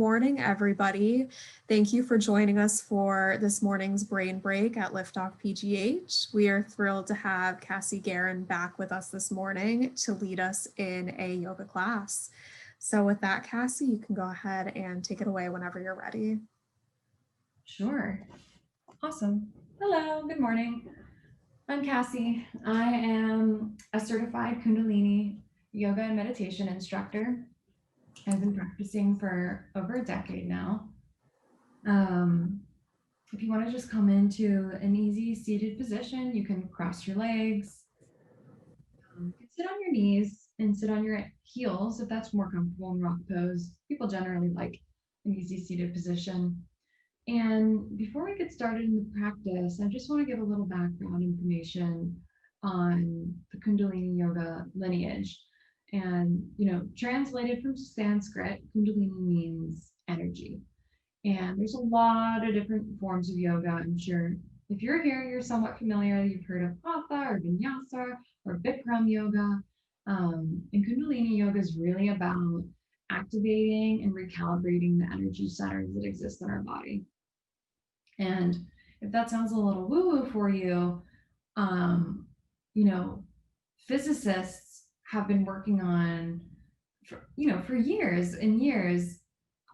morning, everybody. Thank you for joining us for this morning's brain break at Liftoff PGH. We are thrilled to have Cassie Guerin back with us this morning to lead us in a yoga class. So with that, Cassie, you can go ahead and take it away whenever you're ready. Sure. Awesome. Hello, good morning. I'm Cassie. I am a certified Kundalini yoga and meditation instructor. I've been practicing for over a decade now. If you want to just come into an easy seated position, you can cross your legs. You can sit on your knees and sit on your heels if that's more comfortable in rock pose. People generally like an easy seated position. And before we get started in the practice, I just want to give a little background information on the Kundalini Yoga lineage. And, translated from Sanskrit, Kundalini means energy. And there's a lot of different forms of yoga. I'm sure if you're here, you're somewhat familiar. You've heard of Hatha or Vinyasa or Bikram yoga. And Kundalini yoga is really about activating and recalibrating the energy centers that exist in our body. And if that sounds a little woo-woo for you, um, you know, physicists have been working on, for years and years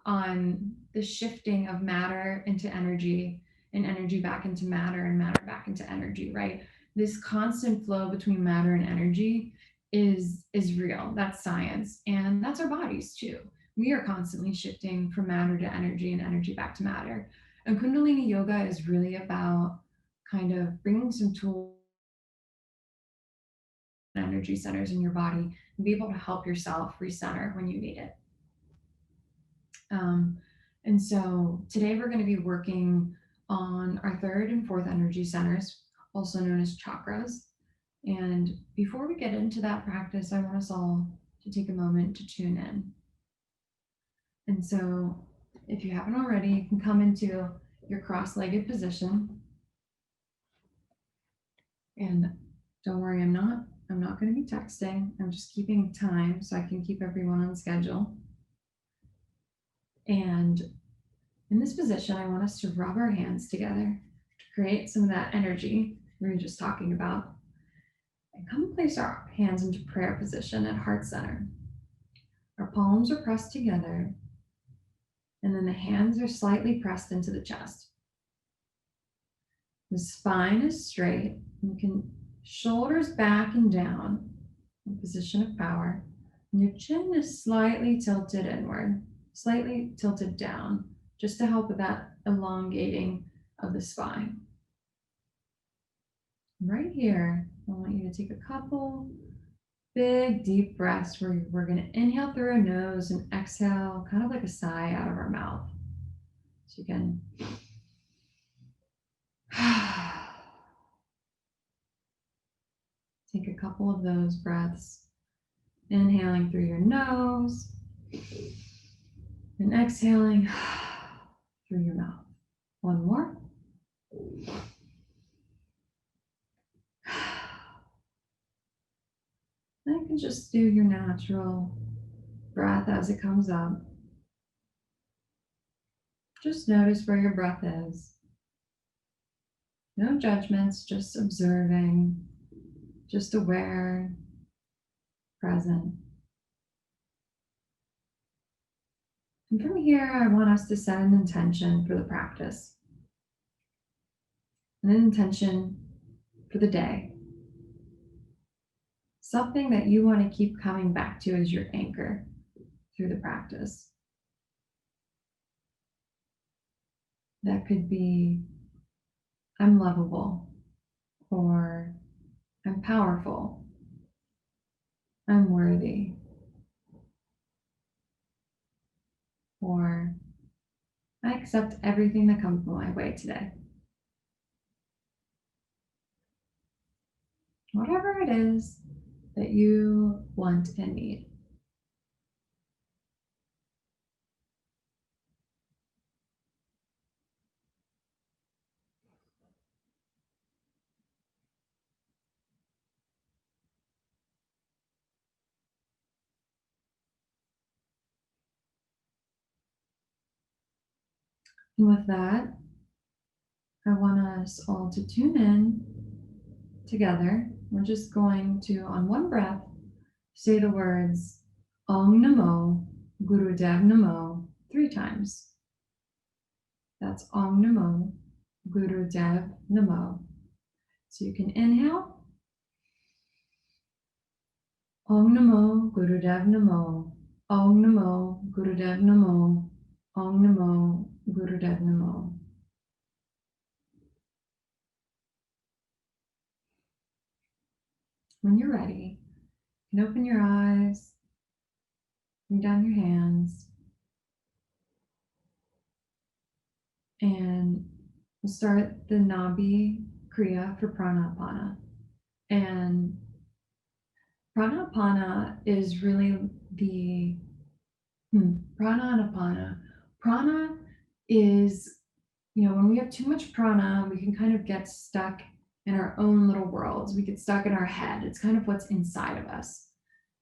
on the shifting of matter into energy and energy back into matter and matter back into energy, right? This constant flow between matter and energy is real. That's science, and that's our bodies too. We are constantly shifting from matter to energy and energy back to matter. And Kundalini yoga is really about kind of bringing some tools, energy centers in your body, and be able to help yourself recenter when you need it. Um, and so today we're going to be working on our third and fourth energy centers, also known as chakras. And before we get into that practice, I want us all to take a moment to tune in. And so if you haven't already, you can come into your cross-legged position. And don't worry, I'm not going to be texting. I'm just keeping time so I can keep everyone on schedule. And in this position, I want us to rub our hands together to create some of that energy we were just talking about. And come place our hands into prayer position at heart center. Our palms are pressed together, and then the hands are slightly pressed into the chest. The spine is straight. You can shoulders back and down in position of power. And your chin is slightly tilted inward, slightly tilted down, just to help with that elongating of the spine. Right here, I want you to take a couple big deep breaths where we're going to inhale through our nose and exhale kind of like a sigh out of our mouth. So you can take a couple of those breaths, inhaling through your nose and exhaling through your mouth. One more. Then you can just do your natural breath as it comes up. Just notice where your breath is. No judgments, just observing, just aware, present. And from here, I want us to set an intention for the practice, an intention for the day. Something that you want to keep coming back to as your anchor through the practice. That could be, I'm lovable, or I'm powerful, I'm worthy, or I accept everything that comes my way today. Whatever it is that you want and need. And with that, I want us all to tune in together. We're just going to, on one breath, say the words Om Namo Gurudev Namo 3 times. That's Om Namo Gurudev Namo. So you can inhale. Om Namo Gurudev Namo. Om Namo Gurudev Namo. Om Namo Gurudev Namo. When you're ready, you can open your eyes, bring down your hands, and we'll start the Nabi Kriya for Pranapana. And Pranapana is really the Pranapana. Prana is, when we have too much prana, we can kind of get stuck in our own little worlds. We get stuck in our head. It's kind of what's inside of us.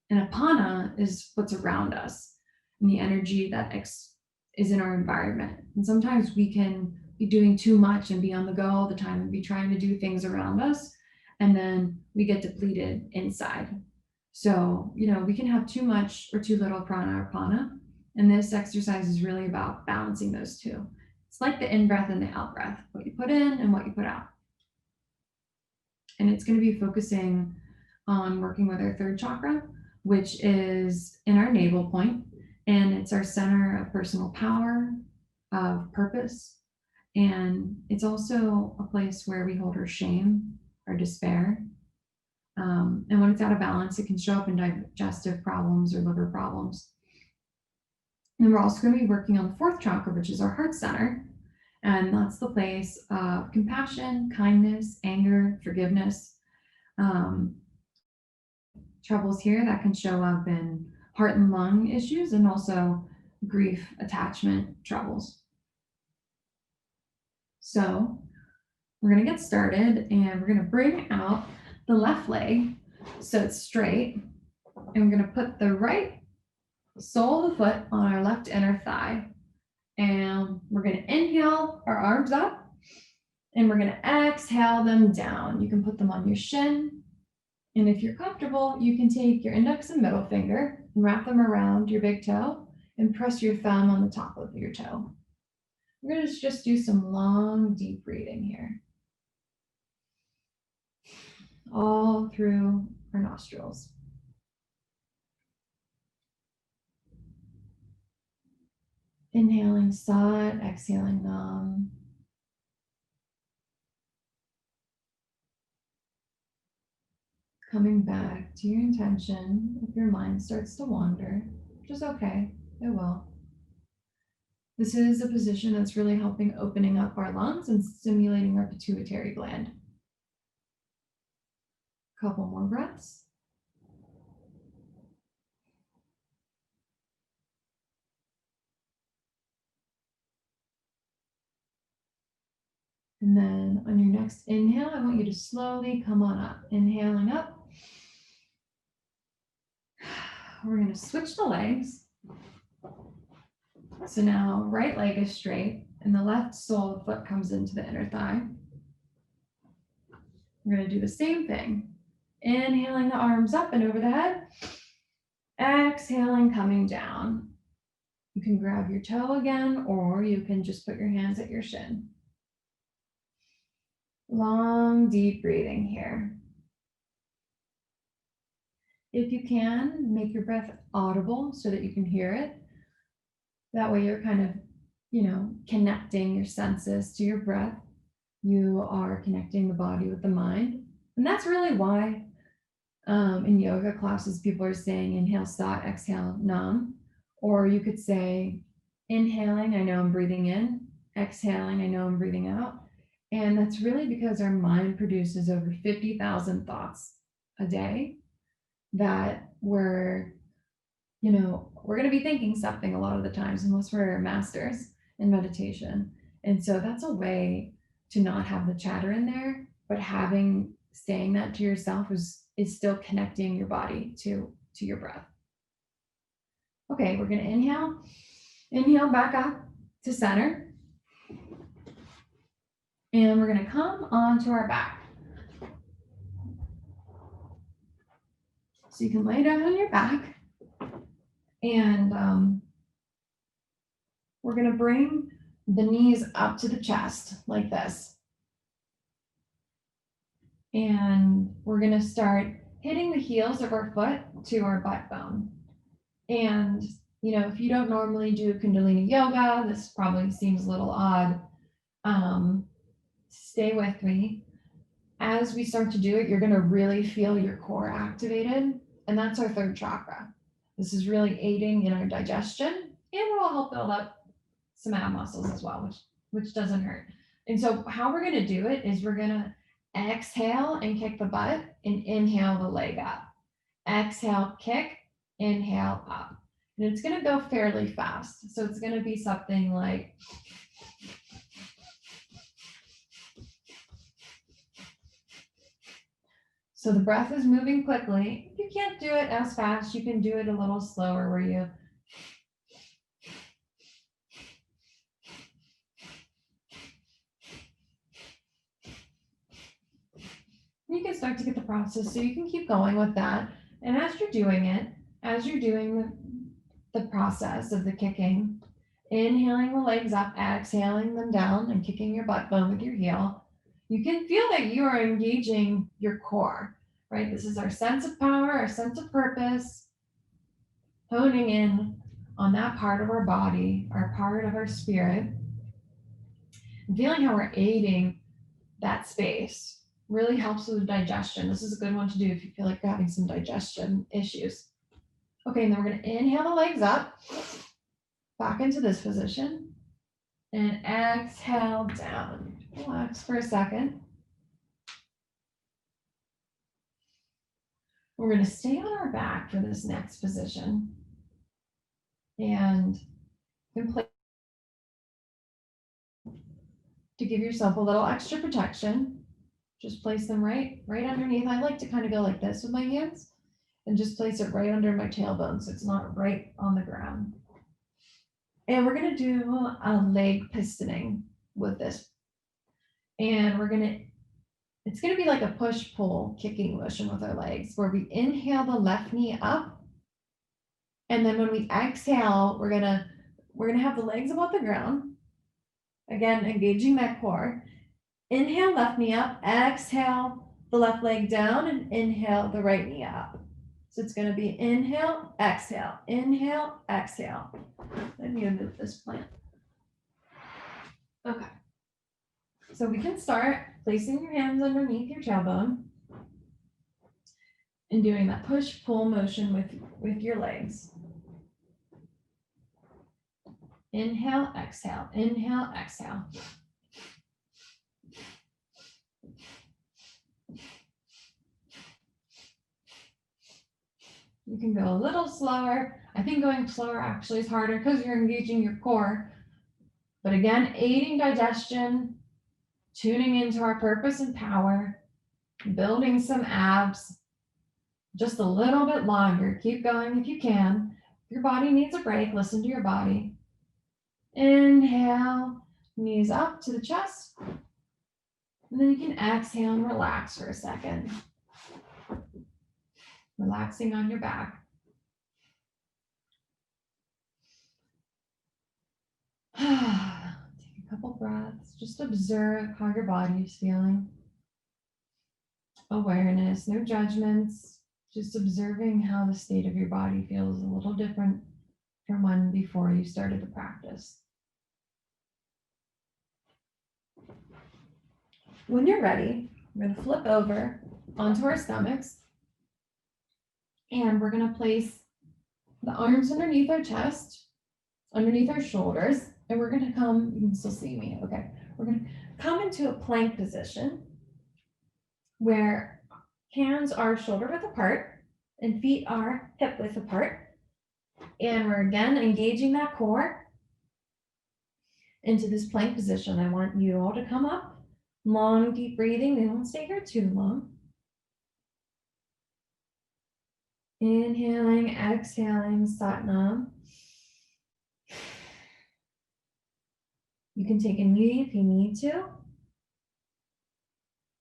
And apana is what's around us and the energy that is in our environment. And sometimes we can be doing too much and be on the go all the time and be trying to do things around us. And then we get depleted inside. So, we can have too much or too little prana or pana. And this exercise is really about balancing those two. It's like the in breath and the out breath, what you put in and what you put out. And it's going to be focusing on working with our third chakra, which is in our navel point, and it's our center of personal power, of purpose. And it's also a place where we hold our shame, our despair. And when it's out of balance, it can show up in digestive problems or liver problems. And we're also going to be working on the fourth chakra, which is our heart center. And that's the place of compassion, kindness, anger, forgiveness. Troubles here that can show up in heart and lung issues and also grief, attachment troubles. So we're going to get started and we're going to bring out the left leg so it's straight. And we're going to put the right sole of the foot on our left inner thigh. And we're going to inhale our arms up and we're going to exhale them down. You can put them on your shin. And if you're comfortable, you can take your index and middle finger and wrap them around your big toe and press your thumb on the top of your toe. We're going to just do some long, deep breathing here. All through our nostrils. Inhaling Sat, exhaling Nam. Coming back to your intention if your mind starts to wander, which is okay, it will. This is a position that's really helping opening up our lungs and stimulating our pituitary gland. Couple more breaths. And then on your next inhale, I want you to slowly come on up. Inhaling up. We're going to switch the legs. So now right leg is straight and the left sole of the foot comes into the inner thigh. We're going to do the same thing. Inhaling the arms up and over the head. Exhaling, coming down. You can grab your toe again, or you can just put your hands at your shin. Long, deep breathing here. If you can, make your breath audible so that you can hear it. That way you're kind of, connecting your senses to your breath. You are connecting the body with the mind. And that's really why in yoga classes, people are saying inhale Sat, exhale Nam. Or you could say, inhaling, I know I'm breathing in. Exhaling, I know I'm breathing out. And that's really because our mind produces over 50,000 thoughts a day that we're going to be thinking something a lot of the times, unless we're masters in meditation. And so that's a way to not have the chatter in there, but saying that to yourself is still connecting your body to your breath. Okay, we're going to inhale back up to center. And we're going to come onto our back. So you can lay down on your back, and we're going to bring the knees up to the chest like this. And we're going to start hitting the heels of our foot to our butt bone. And, you know, if you don't normally do Kundalini yoga, this probably seems a little odd. Stay with me. As we start to do it, you're going to really feel your core activated. And that's our third chakra. This is really aiding in our digestion, and it will help build up some ab muscles as well, which doesn't hurt. And so how we're going to do it is we're going to exhale and kick the butt and inhale the leg up. Exhale, kick, inhale up. And it's going to go fairly fast. So it's going to be something like, so the breath is moving quickly. If you can't do it as fast, you can do it a little slower where you can start to get the process, so you can keep going with that. And as you're doing it, as you're doing the process of the kicking, inhaling the legs up, exhaling them down, and kicking your butt bone with your heel, you can feel that you are engaging your core, right? This is our sense of power, our sense of purpose, honing in on that part of our body, our part of our spirit, and feeling how we're aiding that space really helps with digestion. This is a good one to do if you feel like you're having some digestion issues. Okay, and then we're going to inhale the legs up, back into this position, and exhale down. Relax for a second. We're going to stay on our back for this next position. And to give yourself a little extra protection, just place them right underneath. I like to kind of go like this with my hands and just place it right under my tailbone so it's not right on the ground. And we're going to do a leg pistoning with this. And it's going to be like a push-pull kicking motion with our legs, where we inhale the left knee up. And then when we exhale, we're going to have the legs above the ground. Again, engaging that core. Inhale, left knee up. Exhale, the left leg down, and inhale the right knee up. So it's going to be inhale, exhale, inhale, exhale. Let me move this plant. Okay. So we can start placing your hands underneath your tailbone and doing that push-pull motion with your legs. Inhale, exhale, inhale, exhale. You can go a little slower. I think going slower actually is harder because you're engaging your core. But again, aiding digestion, tuning into our purpose and power, building some abs, just a little bit longer. Keep going if you can. If your body needs a break, listen to your body. Inhale, knees up to the chest. And then you can exhale and relax for a second. Relaxing on your back. Take a couple breaths. Just observe how your body is feeling. Awareness, no judgments. Just observing how the state of your body feels a little different from when before you started the practice. When you're ready, we're going to flip over onto our stomachs. And we're going to place the arms underneath our chest, underneath our shoulders, and we're going to come, you can still see me, okay. We're going to come into a plank position where hands are shoulder width apart and feet are hip width apart. And we're again engaging that core into this plank position. I want you all to come up, long, deep breathing. We won't stay here too long. Inhaling, exhaling, Satnam. You can take a knee if you need to.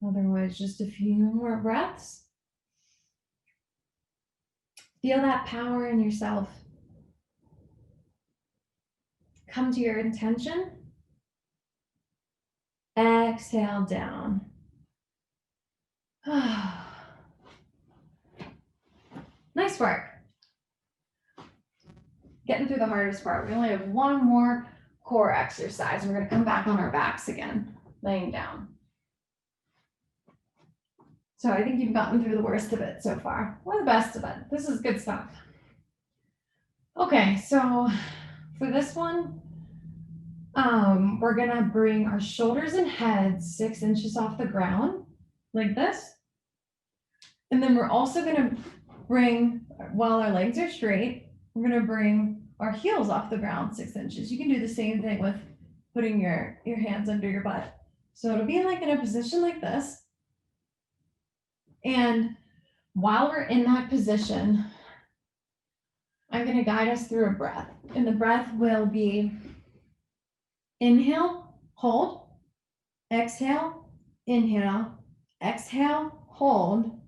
Otherwise, just a few more breaths. Feel that power in yourself. Come to your intention. Exhale down. Nice work. Getting through the hardest part. We only have one more core exercise. We're going to come back on our backs again, laying down. So I think you've gotten through the worst of it so far, or the best of it. This is good stuff. Okay, so for this one, we're gonna bring our shoulders and head 6 inches off the ground, like this. And then we're also gonna bring, while our legs are straight, we're gonna bring our heels off the ground 6 inches. You can do the same thing with putting your hands under your butt. So it'll be like in a position like this. And while we're in that position, I'm going to guide us through a breath. And the breath will be inhale, hold, exhale, inhale, exhale, hold,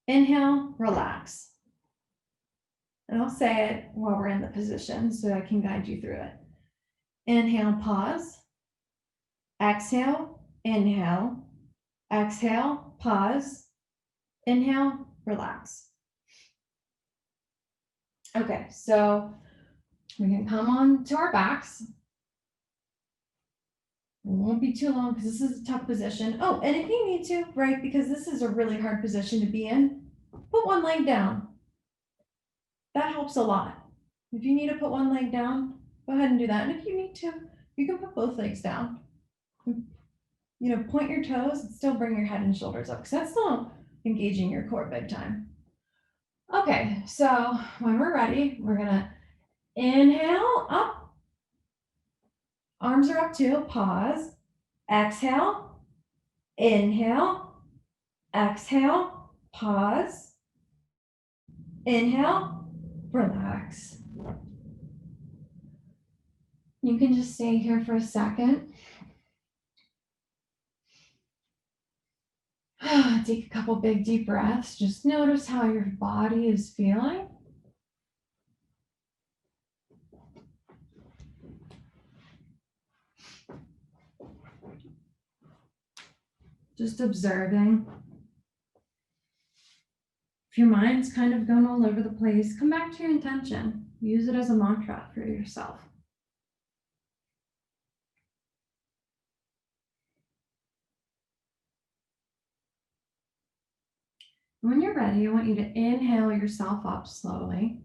inhale, relax. And I'll say it while we're in the position so I can guide you through it. Inhale, pause. Exhale, inhale, exhale, pause. Inhale, relax. Okay, so we can come on to our backs. It won't be too long because this is a tough position. Oh, and if you need to, right, because this is a really hard position to be in, put one leg down. That helps a lot. If you need to put one leg down, go ahead and do that. And if you need to, you can put both legs down. You know, point your toes and still bring your head and shoulders up because that's still engaging your core big time. Okay, so when we're ready, we're gonna inhale up. Arms are up too, pause. Exhale, inhale, exhale, pause. Inhale, relax. You can just stay here for a second. Take a couple big deep breaths. Just notice how your body is feeling. Just observing. If your mind's kind of going all over the place, come back to your intention. Use it as a mantra for yourself. When you're ready, I want you to inhale yourself up slowly.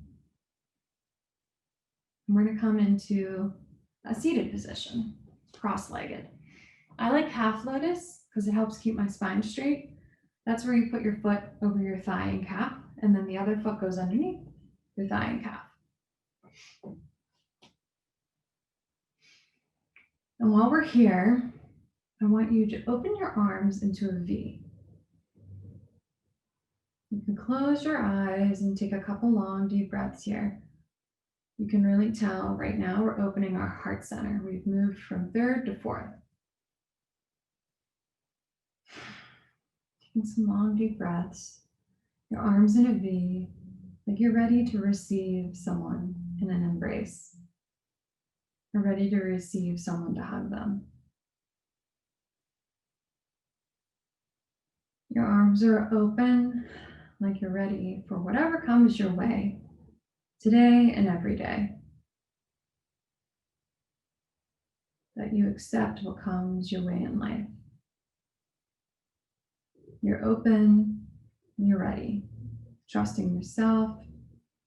And we're going to come into a seated position, cross-legged. I like half lotus because it helps keep my spine straight. That's where you put your foot over your thigh and calf, and then the other foot goes underneath your thigh and calf. And while we're here, I want you to open your arms into a V. You can close your eyes and take a couple long, deep breaths here. You can really tell right now we're opening our heart center. We've moved from third to fourth. Taking some long, deep breaths. Your arms in a V, like you're ready to receive someone in an embrace. You're ready to receive someone to hug them. Your arms are open, like you're ready for whatever comes your way, today and every day. That you accept what comes your way in life. You're open, and you're ready. Trusting yourself,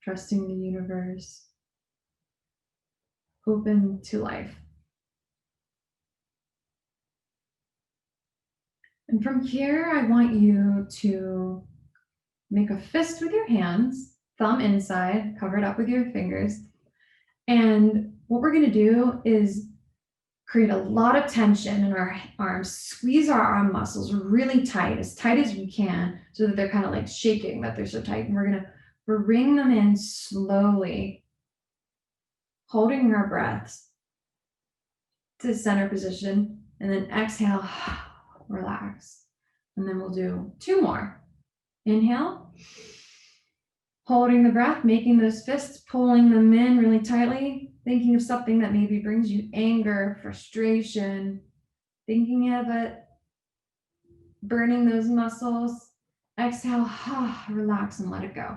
trusting the universe, open to life. And from here, I want you to make a fist with your hands, thumb inside, cover it up with your fingers. And what we're going to do is create a lot of tension in our arms, squeeze our arm muscles really tight as we can, so that they're kind of like shaking, that they're so tight. And we're going to bring them in slowly, holding our breaths. to center position, and then exhale, relax. And then we'll do 2 more. Inhale, holding the breath, making those fists, pulling them in really tightly, thinking of something that maybe brings you anger, frustration, thinking of it, burning those muscles. Exhale, relax and let it go.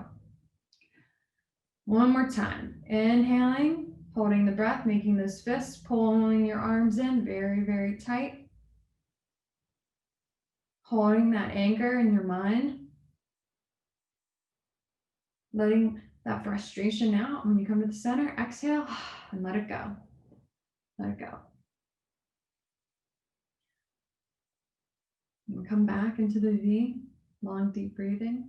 One more time. Inhaling, holding the breath, making those fists, pulling your arms in very, very tight. Holding that anchor in your mind. Letting that frustration out. When you come to the center, exhale and let it go. Let it go. And come back into the V, long, deep breathing.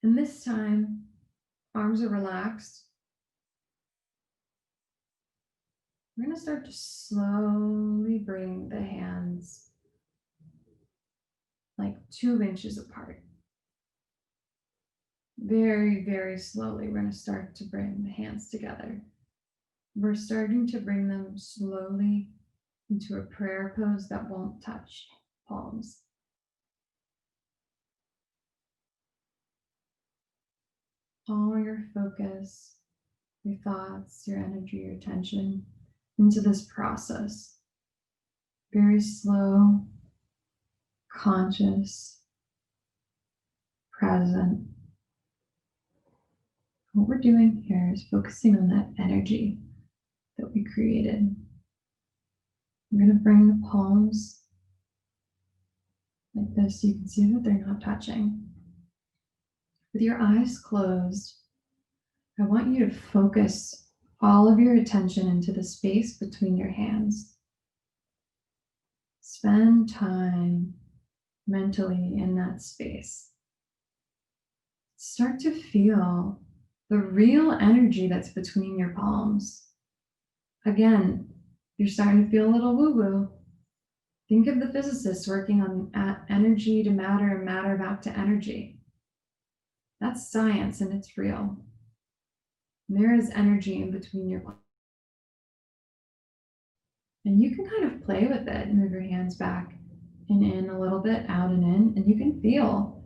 And this time, arms are relaxed. We're going to start to slowly bring the hands like 2 inches apart. Very, very slowly, we're going to start to bring the hands together. We're starting to bring them slowly into a prayer pose that won't touch palms. All your focus, your thoughts, your energy, your attention into this process. Very slow, conscious, present. What we're doing here is focusing on that energy that we created. We're going to bring the palms like this so you can see that they're not touching. With your eyes closed, I want you to focus all of your attention into the space between your hands. Spend time mentally in that space. Start to feel the real energy that's between your palms. Again, you're starting to feel a little woo-woo. Think of the physicists working on energy to matter and matter back to energy. That's science and it's real. There is energy in between your palms. And you can kind of play with it and move your hands back and in a little bit, out and in, and you can feel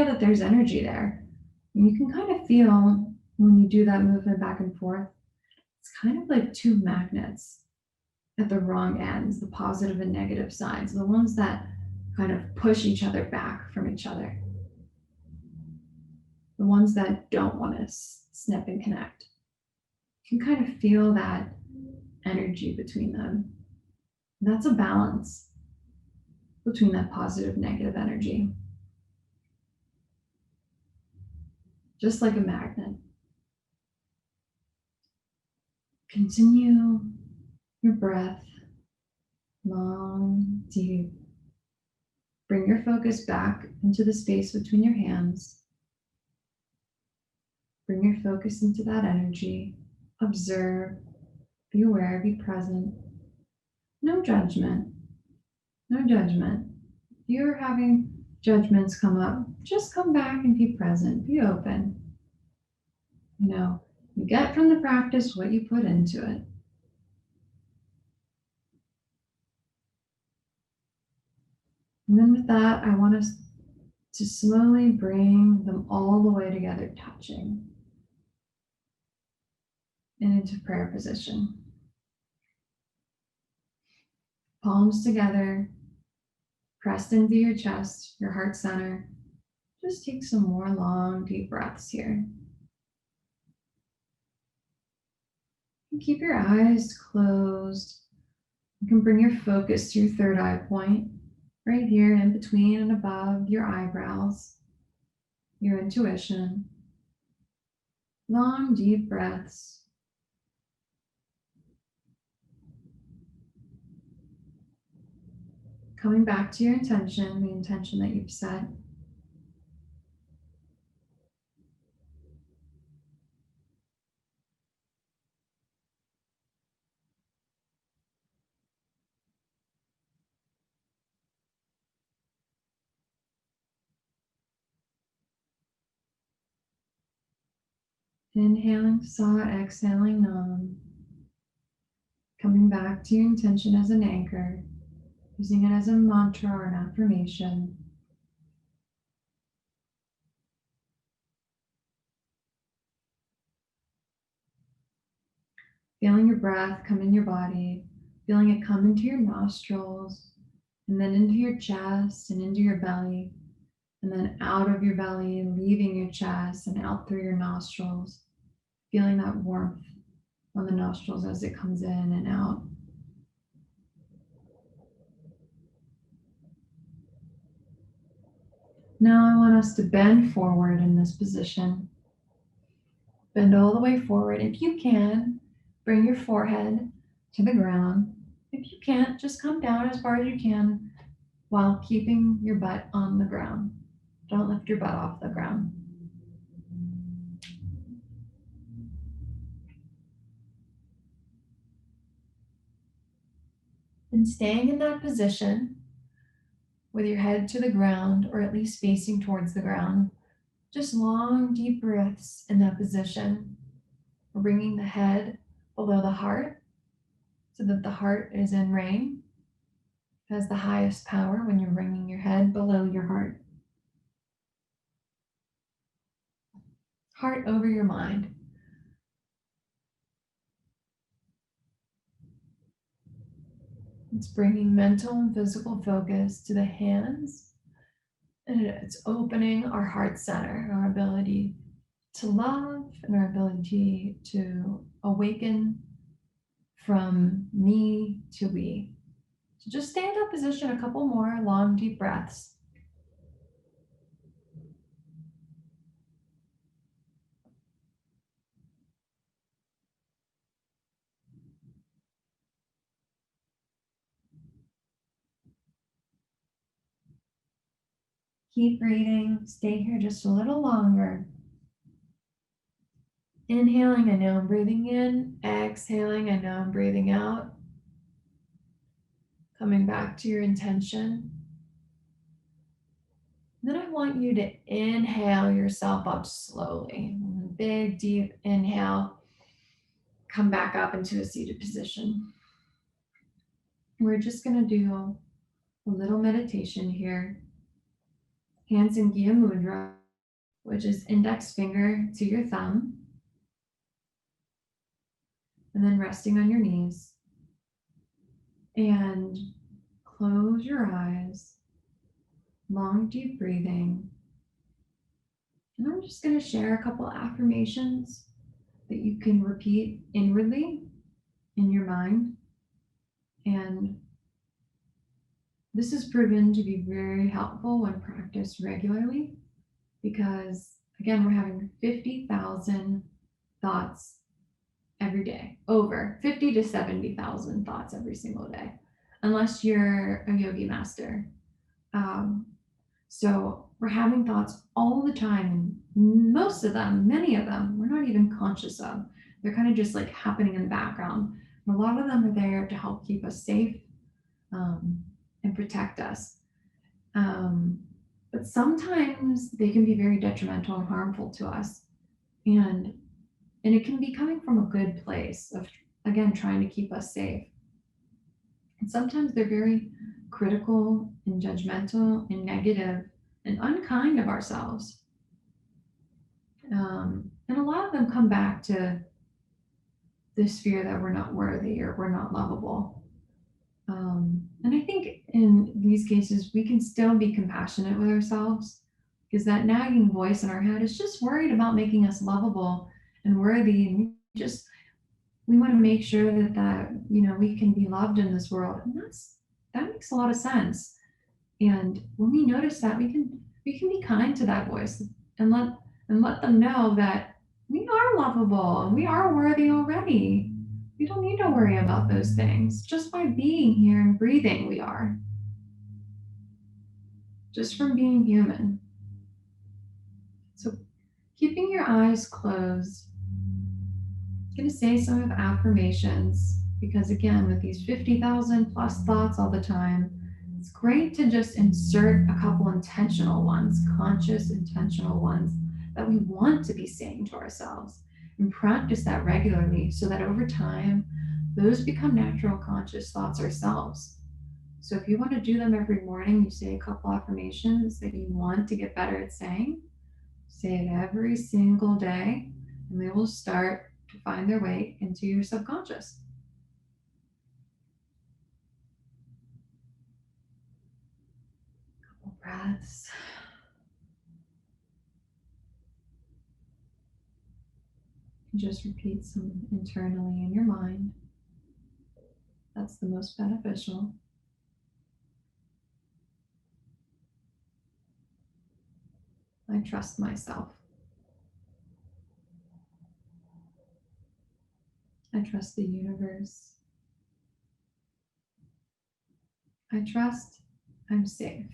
that there's energy there. And you can kind of feel when you do that movement back and forth, it's kind of like 2 magnets at the wrong ends, the positive and negative sides, the ones that kind of push each other back from each other, the ones that don't want to snip and connect. You can kind of feel that energy between them. And that's a balance between that positive, negative energy. Just like a magnet. Continue your breath, long, deep. Bring your focus back into the space between your hands. Bring your focus into that energy. Observe, be aware, be present. No judgment. No judgment. If you're having judgments come up, just come back and be present, be open. You get from the practice what you put into it. And then with that, I want us to slowly bring them all the way together, touching, and into prayer position. Palms together, pressed into your chest, your heart center. Just take some more long, deep breaths here. And keep your eyes closed. You can bring your focus to your third eye point, right here in between and above your eyebrows, your intuition. Long, deep breaths. Coming back to your intention, the intention that you've set. Inhaling saw, exhaling nam. Coming back to your intention as an anchor, using it as a mantra or an affirmation. Feeling your breath come in your body, feeling it come into your nostrils, and then into your chest and into your belly, and then out of your belly, leaving your chest and out through your nostrils, feeling that warmth on the nostrils as it comes in and out. Now I want us to bend forward in this position. Bend all the way forward. If you can, bring your forehead to the ground. If you can't, just come down as far as you can while keeping your butt on the ground. Don't lift your butt off the ground. And staying in that position with your head to the ground, or at least facing towards the ground, just long, deep breaths in that position. We're bringing the head below the heart so that the heart is in rein. It has the highest power when you're bringing your head below your heart. Heart over your mind. It's bringing mental and physical focus to the hands, and it's opening our heart center, our ability to love and our ability to awaken from me to we. So just stay in that position a couple more long, deep breaths. Keep breathing. Stay here just a little longer. Inhaling, I know I'm breathing in. Exhaling, I know I'm breathing out. Coming back to your intention. Then I want you to inhale yourself up slowly. Big, deep inhale. Come back up into a seated position. We're just going to do a little meditation here. Hands in Gya Mudra, which is index finger to your thumb. And then resting on your knees. And close your eyes. Long, deep breathing. And I'm just going to share a couple affirmations that you can repeat inwardly in your mind. And this is proven to be very helpful when practiced regularly because, again, we're having 50,000 thoughts every day, over 50 to 70,000 thoughts every single day, unless you're a yogi master. So we're having thoughts all the time, and most of them, many of them, we're not even conscious of. They're kind of just like happening in the background. And a lot of them are there to help keep us safe and protect us. But sometimes they can be very detrimental and harmful to us. And it can be coming from a good place of, again, trying to keep us safe. And sometimes they're very critical and judgmental and negative and unkind of ourselves. And a lot of them come back to this fear that we're not worthy or we're not lovable. And I think in these cases, we can still be compassionate with ourselves because that nagging voice in our head is just worried about making us lovable and worthy. And we want to make sure that we can be loved in this world. And that makes a lot of sense. And when we notice that, we can be kind to that voice and let them know that we are lovable and we are worthy already. We don't need to worry about those things. Just by being here and breathing, we are. Just from being human. So keeping your eyes closed, I'm going to say some of affirmations because, again, with these 50,000 plus thoughts all the time, it's great to just insert a couple intentional ones, conscious, intentional ones that we want to be saying to ourselves and practice that regularly so that over time those become natural conscious thoughts ourselves. So if you want to do them every morning, you say a couple affirmations that you want to get better at saying, say it every single day, and they will start to find their way into your subconscious. Couple breaths. Just repeat some internally in your mind. That's the most beneficial. I trust myself. I trust the universe. I trust I'm safe.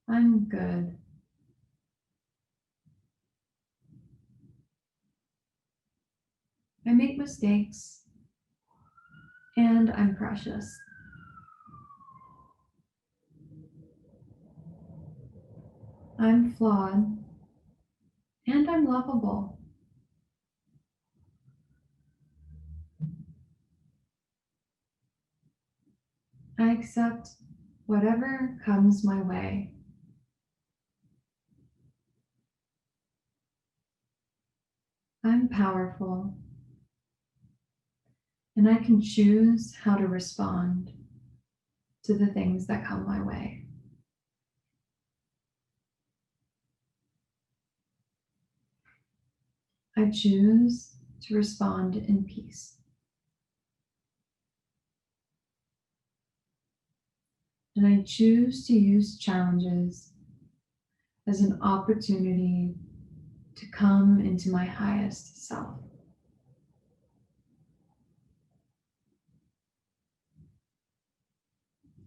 I'm good. I make mistakes and I'm precious. I'm flawed and I'm lovable. I accept whatever comes my way. I'm powerful and I can choose how to respond to the things that come my way. I choose to respond in peace. And I choose to use challenges as an opportunity to come into my highest self.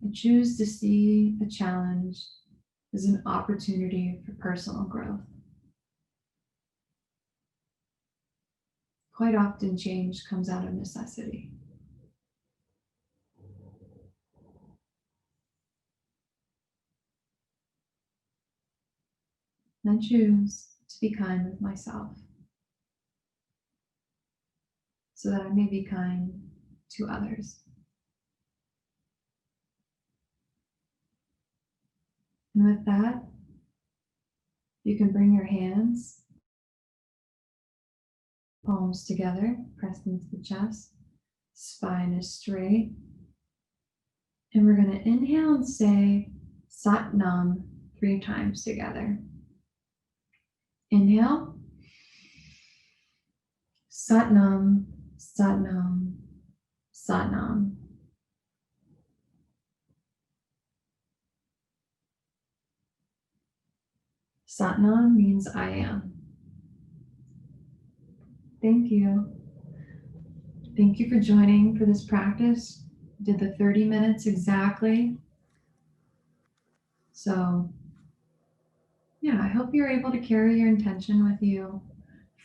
I choose to see a challenge as an opportunity for personal growth. Quite often, change comes out of necessity. And I choose to be kind with myself so that I may be kind to others. And with that, you can bring your hands, palms together, pressed into the chest, spine is straight. And we're going to inhale and say Sat Nam 3 times together. Inhale. Sat Nam, Sat Nam, Sat Nam. Sat Nam means I am. Thank you. Thank you for joining for this practice. Did the 30 minutes exactly. So yeah, I hope you're able to carry your intention with you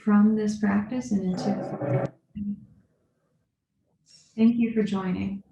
from this practice and into. Thank you for joining.